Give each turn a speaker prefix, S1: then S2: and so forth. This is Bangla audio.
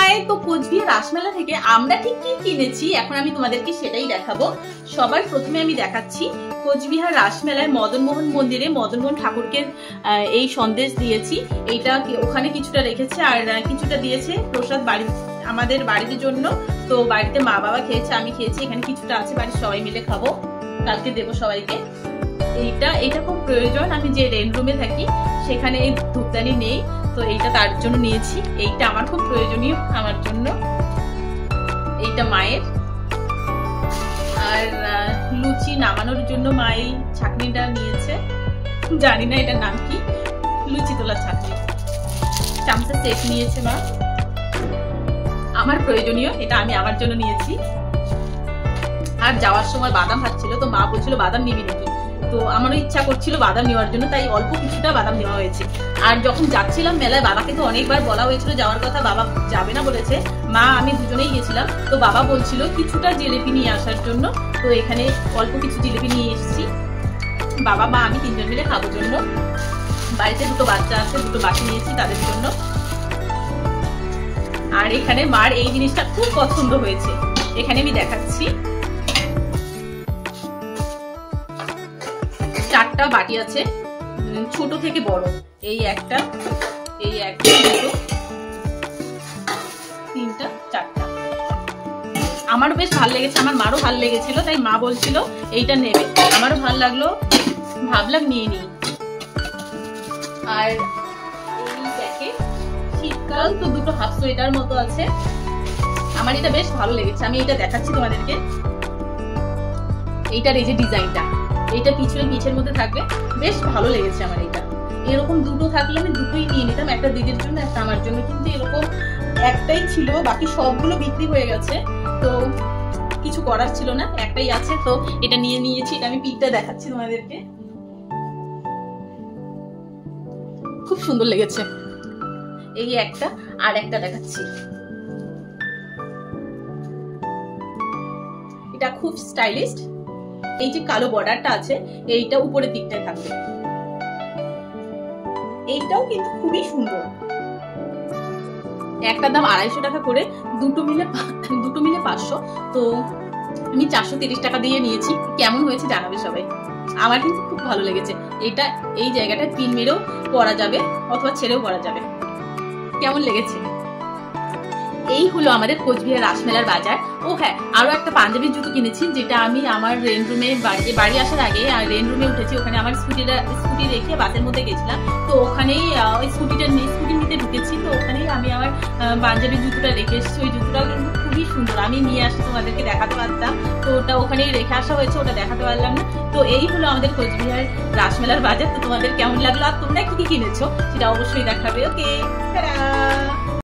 S1: হাই, তো কোচবিহার রাসমেলা থেকে আমরা ঠিক কি কিনেছি এখন আমি তোমাদেরকে সেটাই দেখাবো। সবার প্রথমে আমি দেখাচ্ছি কোচবিহার রাসমেলায় মদনমোহন মন্দিরে মদনমোহন ঠাকুরকে এই সন্দেশ দিয়েছি। এইটা ওখানে কিছুটা রেখেছে আর কিছুটা দিয়েছে প্রসাদ বাড়ি আমাদের বাড়ির জন্য। তো বাড়িতে মা বাবা খেয়েছে, আমি খেয়েছি, এখানে কিছুটা আছে, বাড়ির সবাই মিলে খাবো, কালকে দেবো সবাইকে। এইটা খুব প্রয়োজন, আমি যে রেন্ট রুমে থাকি সেখানে এই ধূপদানি নেই, তো এইটা তার জন্য নিয়েছি। এইটা আমার খুব প্রয়োজনীয় আমার জন্য। এইটা মায়ের। আর লুচি নামানোর জন্য মা এই ছাঁকনিটা নিয়েছে, জানি না এটার নাম কি, লুচি তোলার ছাঁকনি। চামচের সেট নিয়েছে মা, আমার প্রয়োজনীয়, এটা আমি আমার জন্য নিয়েছি। আর যাওয়ার সময় বাদাম খাচ্ছিল, তো মা বলছিল বাদাম নিবি নাকি, তো আমারও ইচ্ছা করছিল বাদাম নেওয়ার জন্য, তাই অল্প কিছুটা বাদাম নেওয়া হয়েছে। আর যখন যাচ্ছিলাম মেলায়, বাবাকে তো অনেকবার বলা হয়েছিল যাওয়ার কথা, বাবা যাবে না বলেছে, মা আমি দুজনেই গেছিলাম। তো বাবা বলছিল কিছুটা জিলেপি নিয়ে আসার জন্য, তো এখানে অল্প কিছু জিলেপি নিয়ে এসেছি, বাবা মা আমি তিনজন মিলে খাবার জন্য। বাড়িতে দুটো বাচ্চা আছে, দুটো বাকি নিয়েছি তাদের জন্য। আর এখানে মার এই জিনিসটা খুব পছন্দ হয়েছে, এখানে আমি দেখাচ্ছি। 4টা বাটি আছে, ছোট থেকে বড়, এই একটা, দুটো, 3টা, 4টা। আমারও বেশ ভালো লেগেছে, আমার মারও ভালো লেগেছিল, তাই মা বলছিল এইটা নেবে, আমারও ভালো লাগলো, ভাবলাম নিয়ে নিই। আর এই প্যাকেট শীতকাল, তো দুটো হাফ সোয়েটার মতো আছে, আমার এটা বেশ ভালো লেগেছে, আমি এটা দেখাচ্ছি তোমাদেরকে। এইটার এই যে ডিজাইনটা, এইটা পিছের মধ্যে থাকবে, বেশ ভালো লেগেছে আমার এটা। এরকম দুটো থাকলে আমি দুটোই নিয়ে নিতাম, একটা দিদির জন্য একটা আমার জন্য, কিন্তু এরকম একটাই ছিল, বাকি সবগুলো বিক্রি হয়ে গেছে, তো কিছু করার ছিল না, একটাই আছে, তো এটা নিয়ে নিয়েছি। এটা আমি পিঠটা দেখাচ্ছি তোমাদেরকে, খুব সুন্দর লেগেছে। এই একটা, আর একটা দেখাচ্ছি, এটা খুব স্টাইলিশ। এই যে কালো বর্ডারটা আছে, এইটা উপরের দিকটায় থাকবে, এইটাও কিন্তু খুবই সুন্দর। একটা দাম 250 টাকা করে, দুটো মিলে 500, তো আমি 430 টাকা দিয়ে নিয়েছি। কেমন হয়েছে জানাবে সবাই, আমার কিন্তু খুব ভালো লেগেছে। এটা এই জায়গাটা পিন মেরেও পরা যাবে অথবা ছেড়েও পরা যাবে। কেমন লেগেছে? এই হলো আমাদের কোচবিহার রাসমেলার বাজার। ও হ্যাঁ, আরো একটা পাঞ্জাবির জুতো কিনেছি, যেটা আমি আমার রেন্ট রুমে বাড়ি আসার আগে রেন্ট রুমে উঠেছি, ওখানে আমার স্কুটি রেখে বাসের মধ্যে গেছিলাম, তো ওখানেই ওই স্কুটি নিতে ঢুকেছি, তো ওখানেই আমি আমার পাঞ্জাবির জুতোটা রেখে এসেছি। ওই জুতোটাও কিন্তু খুবই সুন্দর, আমি নিয়ে আসি তোমাদেরকে দেখাতে পারতাম, তো ওটা ওখানেই রেখে আসা হয়েছে, ওটা দেখাতে পারলাম না। তো এই হলো আমাদের কোচবিহার রাসমেলার বাজার। তো তোমাদের কেমন লাগলো আর তোমরা কি কি কিনেছো সেটা অবশ্যই দেখাবে। ওকে, টাটা।